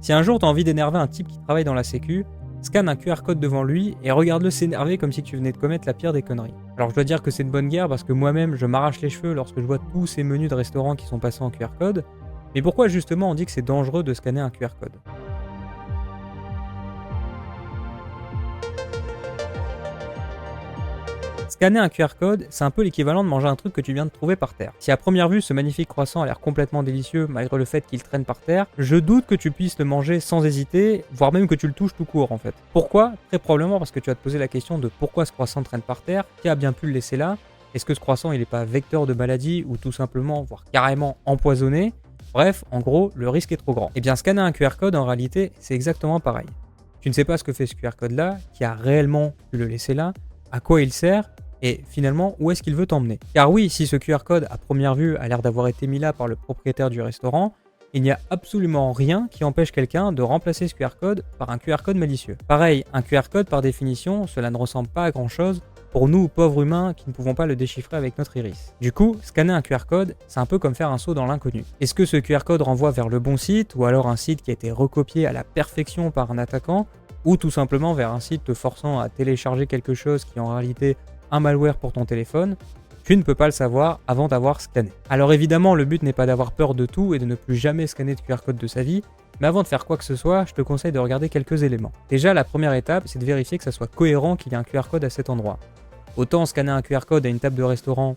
Si un jour tu as envie d'énerver un type qui travaille dans la sécu, scanne un QR code devant lui et regarde-le s'énerver comme si tu venais de commettre la pire des conneries. Alors je dois dire que c'est de bonne guerre parce que moi-même je m'arrache les cheveux lorsque je vois tous ces menus de restaurants qui sont passés en QR code. Mais pourquoi justement on dit que c'est dangereux de scanner un QR code ? Scanner un QR code, c'est un peu l'équivalent de manger un truc que tu viens de trouver par terre. Si à première vue ce magnifique croissant a l'air complètement délicieux malgré le fait qu'il traîne par terre, je doute que tu puisses le manger sans hésiter, voire même que tu le touches tout court en fait. Pourquoi ? Très probablement parce que tu vas te poser la question de pourquoi ce croissant traîne par terre, qui a bien pu le laisser là, est-ce que ce croissant il n'est pas vecteur de maladie ou tout simplement, voire carrément empoisonné ? Bref, en gros, le risque est trop grand. Et bien scanner un QR code en réalité, c'est exactement pareil. Tu ne sais pas ce que fait ce QR code là, qui a réellement pu le laisser là, à quoi il sert, et finalement, où est-ce qu'il veut t'emmener ? Car oui, si ce QR code à première vue a l'air d'avoir été mis là par le propriétaire du restaurant, il n'y a absolument rien qui empêche quelqu'un de remplacer ce QR code par un QR code malicieux. Pareil, un QR code par définition, cela ne ressemble pas à grand chose pour nous pauvres humains qui ne pouvons pas le déchiffrer avec notre iris. Du coup, scanner un QR code, c'est un peu comme faire un saut dans l'inconnu. Est-ce que ce QR code renvoie vers le bon site ou alors un site qui a été recopié à la perfection par un attaquant ou tout simplement vers un site te forçant à télécharger quelque chose qui en réalité un malware pour ton téléphone, tu ne peux pas le savoir avant d'avoir scanné. Alors évidemment, le but n'est pas d'avoir peur de tout et de ne plus jamais scanner de QR code de sa vie, mais avant de faire quoi que ce soit, je te conseille de regarder quelques éléments. Déjà, la première étape, c'est de vérifier que ça soit cohérent qu'il y ait un QR code à cet endroit. Autant scanner un QR code à une table de restaurant,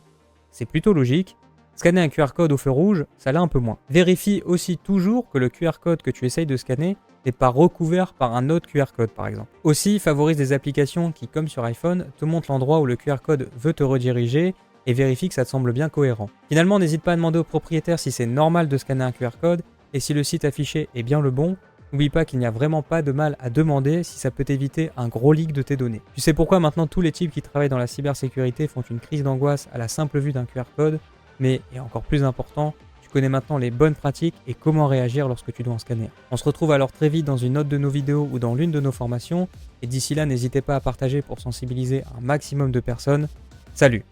c'est plutôt logique. Scanner un QR code au feu rouge, ça l'est un peu moins. Vérifie aussi toujours que le QR code que tu essayes de scanner n'est pas recouvert par un autre QR code par exemple. Aussi, favorise des applications qui, comme sur iPhone, te montrent l'endroit où le QR code veut te rediriger et vérifie que ça te semble bien cohérent. Finalement, n'hésite pas à demander au propriétaire si c'est normal de scanner un QR code et si le site affiché est bien le bon. N'oublie pas qu'il n'y a vraiment pas de mal à demander si ça peut éviter un gros leak de tes données. Tu sais pourquoi maintenant tous les types qui travaillent dans la cybersécurité font une crise d'angoisse à la simple vue d'un QR code, mais, et encore plus important, tu connais maintenant les bonnes pratiques et comment réagir lorsque tu dois en scanner. On se retrouve alors très vite dans une autre de nos vidéos ou dans l'une de nos formations, et d'ici là n'hésitez pas à partager pour sensibiliser un maximum de personnes. Salut!